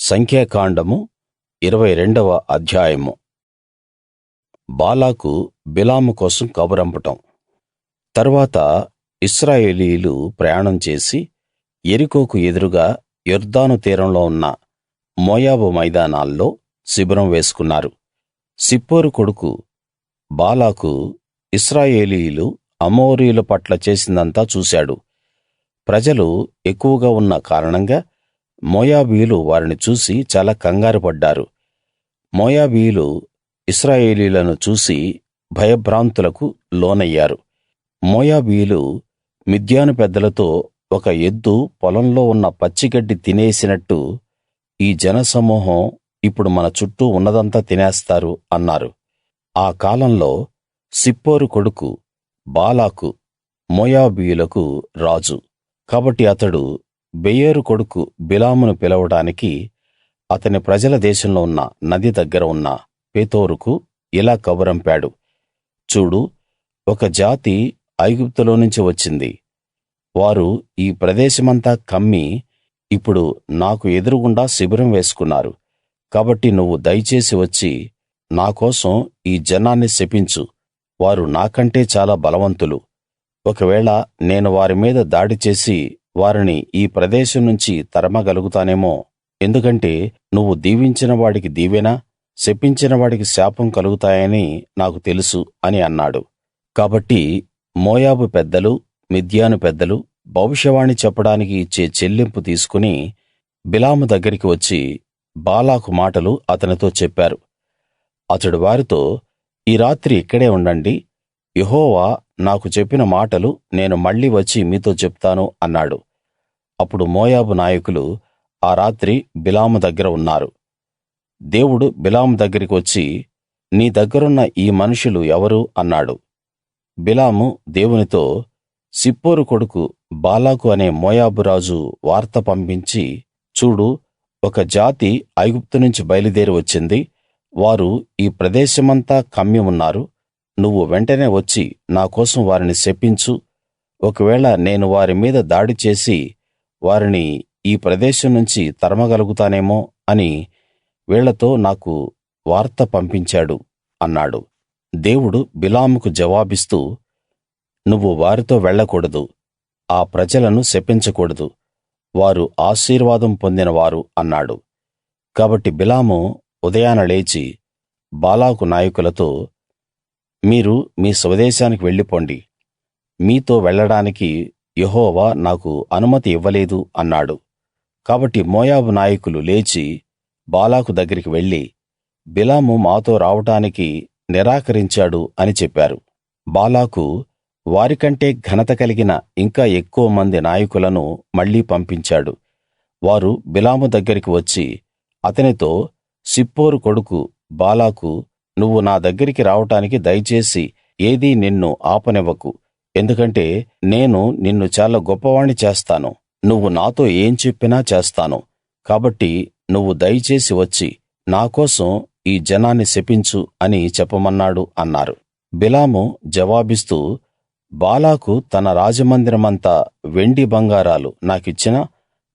సంఖ్యాకాండము 22వ అధ్యాయము. బాలాకు బిలాము కోసం కబురంపటం. తరువాత ఇశ్రాయేలీయులు ప్రయాణం చేసి యెరికోకు ఎదురుగా యొర్దాను తీరంలో ఉన్న మోయాబు మైదానాల్లో శిబిరం వేసుకున్నారు. సిప్పోరు కొడుకు బాలాకు ఇశ్రాయేలీయులు అమోరీయుల పట్ల చేసిందంతా చూశాడు. ప్రజలు ఎక్కువగా ఉన్న కారణంగా మోయాబీయులు వారిని చూసి చాలా కంగారుపడ్డారు. మోయాబీయులు ఇశ్రాయేలీయులను చూసి భయభ్రాంతులకు లోనయ్యారు. మోయాబీయులు మిద్యాను పెద్దలతో ఒక ఎద్దు పొలంలో ఉన్న పచ్చిగడ్డి తినేసినట్టు ఈ జనసమూహం ఇప్పుడు మన చుట్టూ ఉన్నదంతా తినేస్తారు అన్నారు. ఆ కాలంలో సిప్పోరు కొడుకు బాలాకు మోయాబీయులకు రాజు. కాబట్టి అతడు బెయోరు కొడుకు బిలామును పిలవడానికి అతని ప్రజల దేశంలో ఉన్న నది దగ్గర ఉన్న పేతోరుకు ఇలా కబురంపాడు. చూడు, ఒక జాతి ఐగుప్తులో నుంచి వచ్చింది. వారు ఈ ప్రదేశమంతా కమ్మి ఇప్పుడు నాకు ఎదురుగుండా శిబిరం వేసుకున్నారు. కాబట్టి నువ్వు దయచేసి వచ్చి నా కోసం ఈ జనాన్ని శపించు. వారు నాకంటే చాలా బలవంతులు. ఒకవేళ నేను వారి మీద దాడి చేసి వారిని ఈ ప్రదేశం నుంచి తరమగలుగుతానేమో. ఎందుకంటే నువ్వు దీవించిన వాడికి దీవెన, శపించిన వాడికి శాపం కలుగుతాయని నాకు తెలుసు అని అన్నాడు. కాబట్టి మోయాబు పెద్దలు, మిద్యాను పెద్దలు భవిష్యవాణి చెప్పడానికి ఇచ్చే చెల్లింపు తీసుకుని బిలాము దగ్గరికి వచ్చి బాలాకు మాటలు అతనితో చెప్పారు. అతడు వారితో, ఈ రాత్రి ఇక్కడే ఉండండి. యెహోవా నాకు చెప్పిన మాటలు నేను మళ్ళీ వచ్చి మీతో చెప్తాను అన్నాడు. అప్పుడు మోయాబు నాయకులు ఆ రాత్రి బిలాము దగ్గర ఉన్నారు. దేవుడు బిలాము దగ్గరికి వచ్చి, నీ దగ్గరున్న ఈ మనుషులు ఎవరు అన్నాడు. బిలాము దేవునితో, సిప్పోరు కొడుకు బాలాకు అనే మోయాబు రాజు వార్త పంపించి, చూడు, ఒక జాతి ఐగుప్తు నుంచి బయలుదేరి వచ్చింది. వారు ఈ ప్రదేశమంతా కమ్మి ఉన్నారు. నువ్వు వెంటనే వచ్చి నా కోసం వారిని శపించు. ఒకవేళ నేను వారి మీద దాడి చేసి వారిని ఈ ప్రదేశం నుంచి తరమగలుగుతానేమో అని వీళ్ళతో నాకు వార్త పంపించాడు అన్నాడు. దేవుడు బిలాముకు జవాబిస్తూ, నువ్వు వారితో వెళ్ళకూడదు, ఆ ప్రజలను శపించకూడదు. వారు ఆశీర్వాదం పొందిన వారు అన్నాడు. కాబట్టి బిలాము ఉదయాన లేచి బాలాకు నాయకులతో, మీరు మీ స్వదేశానికి వెళ్ళిపొండి. మీతో వెళ్ళడానికి యెహోవా నాకు అనుమతి ఇవ్వలేదు అన్నాడు. కాబట్టి మోయాబు నాయకులు లేచి బాలాకు దగ్గరికి వెళ్లి, బిలాము మాతో రావడానికి నిరాకరించాడు అని చెప్పారు. బాలాకు వారికంటే ఘనత కలిగిన ఇంకా ఎక్కువ మంది నాయకులను మళ్ళీ పంపించాడు. వారు బిలాము దగ్గరికి వచ్చి అతనితో, సిప్పోరు కొడుకు బాలాకు, నువ్వు నా దగ్గరికి రావడానికి దయచేసి ఏదీ నిన్ను ఆపనివ్వకు. ఎందుకంటే నేను నిన్ను చాలా గొప్పవాణ్ణి చేస్తాను. నువ్వు నాతో ఏం చెప్పినా చేస్తాను. కాబట్టి నువ్వు దయచేసి వచ్చి నా కోసం ఈ జనాన్ని శపించు అని చెప్పమన్నాడు అన్నారు. బిలాము జవాబిస్తూ, బాలాకు తన రాజమందిరమంతా వెండి బంగారాలు నాకిచ్చినా,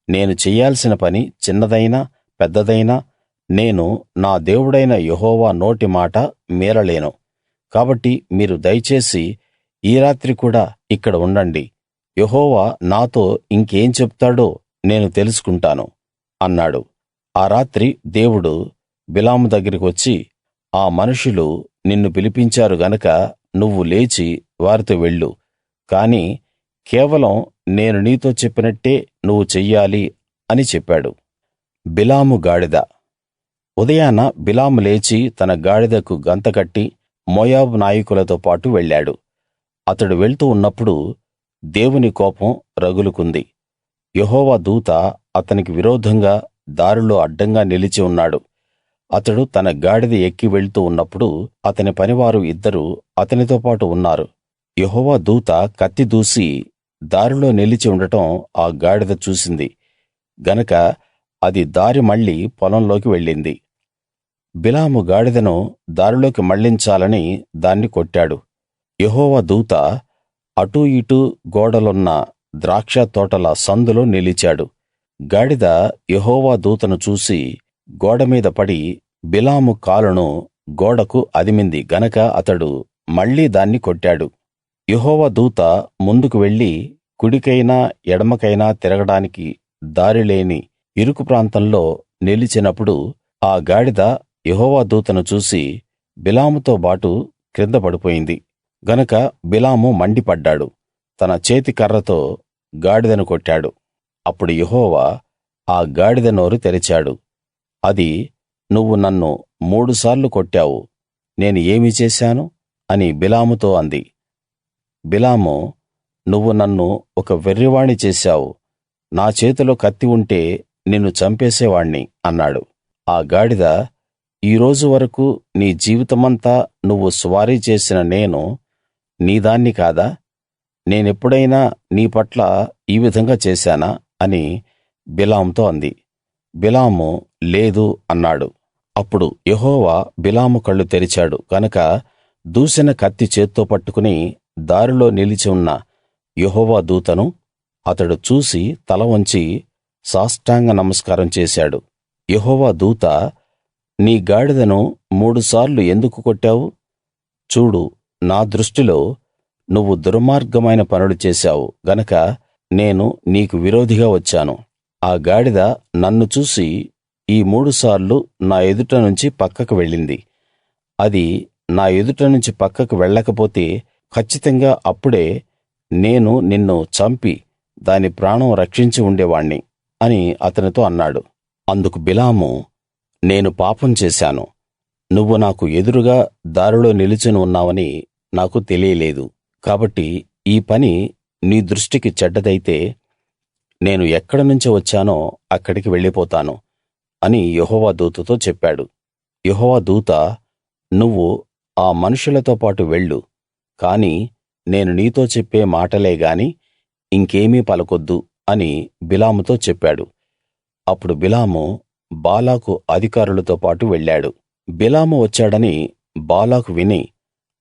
నేను చెయ్యాల్సిన పని చిన్నదైనా పెద్దదైనా నేను నా దేవుడైన యెహోవా నోటి మాట మీరలేను. కాబట్టి మీరు దయచేసి ఈ రాత్రి కూడా ఇక్కడ ఉండండి. యెహోవా నాతో ఇంకేం చెప్తాడో నేను తెలుసుకుంటాను అన్నాడు. ఆ రాత్రి దేవుడు బిలాము దగ్గరికి వచ్చి, ఆ మనుషులు నిన్ను పిలిపించారు గనక నువ్వు లేచి వారితో వెళ్ళు. కాని కేవలం నేను నీతో చెప్పినట్టే నువ్వు చెయ్యాలి అని చెప్పాడు. బిలాము గాడిద. ఉదయాన బిలాము లేచి తన గాడిదకు గంత కట్టి మోయాబు నాయకులతో పాటు వెళ్ళాడు. అతడు వెళ్తూ ఉన్నప్పుడు దేవుని కోపం రగులుకుంది. యెహోవా దూత అతనికి విరోధంగా దారిలో అడ్డంగా నిలిచి ఉన్నాడు. అతడు తన గాడిద ఎక్కి వెళ్తూ ఉన్నప్పుడు అతని పనివారు ఇద్దరు అతనితో పాటు ఉన్నారు. యెహోవా దూత కత్తి దూసి దారిలో నిలిచి ఉండటం ఆ గాడిద చూసింది గనక అది దారి మళ్ళి పొలంలోకి వెళ్ళింది. బిలాము గాడిదను దారిలోకి మళ్ళించాలని దాన్ని కొట్టాడు. యెహోవా దూత అటూ ఇటూ గోడలున్న ద్రాక్ష తోటల సందులో నిలిచాడు. గాడిద యెహోవా దూతను చూసి గోడ మీద పడి బిలాము కాలును గోడకు అదిమింది గనక అతడు మళ్ళీ దాన్ని కొట్టాడు. యెహోవా దూత ముందుకు వెళ్లి కుడికైనా ఎడమకైనా తిరగడానికి దారి లేని ఇరుకు ప్రాంతంలో నిలిచినప్పుడు ఆ గాడిద యెహోవా దూతను చూసి బిలాముతో బాటు క్రింద పడిపోయింది గనక బిలాము మండిపడ్డాడు. తన చేతి కర్రతో గాడిదను కొట్టాడు. అప్పుడు యెహోవా ఆ గాడిద నోరు తెరిచాడు. అది, నువ్వు నన్ను 3 సార్లు కొట్టావు, నేను ఏమి చేశాను అని బిలాముతో అంది. బిలాము, నువ్వు నన్ను ఒక వెర్రివాణ్ణి చేశావు, నా చేతిలో కత్తి ఉంటే నిన్ను చంపేసేవాణ్ణి అన్నాడు. ఆ గాడిద, ఈ రోజు వరకూ నీ జీవితమంతా నువ్వు స్వారీ చేసిన నేను నీదాన్ని కాదా? నేనెప్పుడైనా నీ పట్ల ఈ విధంగా చేశానా అని బిలాముతో అంది. బిలాము లేదు అన్నాడు. అప్పుడు యెహోవా బిలాము కళ్ళు తెరిచాడు గనక దూసిన కత్తి చేత్తో పట్టుకుని దారిలో నిలిచి ఉన్న యెహోవా దూతను అతడు చూసి తల వంచి సాష్టాంగ నమస్కారం చేశాడు. యెహోవా దూత, నీ గాడిదను 3 సార్లు ఎందుకు కొట్టావు? చూడు, నా దృష్టిలో నువ్వు దుర్మార్గమైన పనులు చేశావు గనక నేను నీకు విరోధిగా వచ్చాను. ఆ గాడిద నన్ను చూసి ఈ 3 సార్లు నా ఎదుట నుంచి పక్కకు వెళ్ళింది. అది నా ఎదుట నుంచి పక్కకు వెళ్ళకపోతే కచ్చితంగా అప్పుడే నేను నిన్ను చంపి దాని ప్రాణం రక్షించి ఉండేవాణ్ణి అని అతనితో అన్నాడు. అందుకు బిలాము, నేను పాపం చేశాను, నువ్వు నాకు ఎదురుగా దారిలో నిలుచుని ఉన్నావని నాకు తెలియలేదు. కాబట్టి ఈ పని నీ దృష్టికి చెడ్డదైతే నేను ఎక్కడి నుంచి వచ్చానో అక్కడికి వెళ్ళిపోతాను అని యెహోవా దూతతో చెప్పాడు. యెహోవా దూత, నువ్వు ఆ మనుషులతో పాటు వెళ్ళు, కాని నేను నీతో చెప్పే మాటలే గాని ఇంకేమీ పలకొద్దు అని బిలాముతో చెప్పాడు. అప్పుడు బిలాము బాలాకు అధికారులతో పాటు వెళ్ళాడు. బిలాము వచ్చాడని బాలాకు విని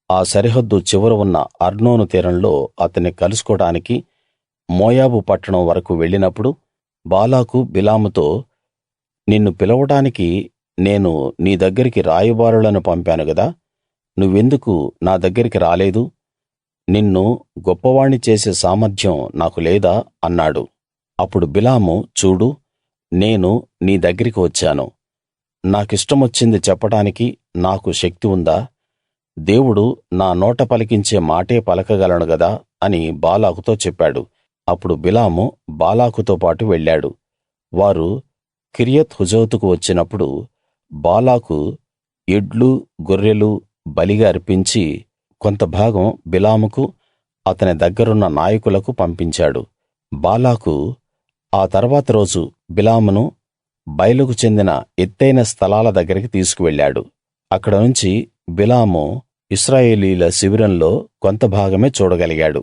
ఆ సరిహద్దు చివర ఉన్న అర్నోను తీరంలో అతన్ని కలుసుకోడానికి మోయాబు పట్టణం వరకు వెళ్ళినప్పుడు బాలాకు బిలాముతో, నిన్ను పిలవడానికి నేను నీ దగ్గరికి రాయబారులను పంపాను గదా, నువ్వెందుకు నా దగ్గరికి రాలేదు? నిన్ను గొప్పవాణ్ణి చేసే సామర్థ్యం నాకు లేదా అన్నాడు. అప్పుడు బిలాము, చూడు, నేను నీ దగ్గరికి వచ్చాను, నాకిష్టమొచ్చింది చెప్పడానికి నాకు శక్తి ఉందా? దేవుడు నా నోట పలికించే మాటే పలకగలను గదా అని బాలాకుతో చెప్పాడు. అప్పుడు బిలాము బాలాకుతో పాటు వెళ్ళాడు. వారు కిర్యత్ హుజోతుకు వచ్చినప్పుడు బాలాకు ఎడ్లు గొర్రెలు బలిగా అర్పించి కొంత భాగం బిలాముకు అతని దగ్గరున్న నాయకులకు పంపించాడు. బాలాకు ఆ తర్వాత రోజు బిలామును బయలుకు చెందిన ఎత్తయిన స్థలాల దగ్గరికి తీసుకువెళ్ళాడు. అక్కడ నుంచి బిలాము ఇశ్రాయేలీయుల శిబిరంలో కొంత భాగమే చూడగలిగాడు.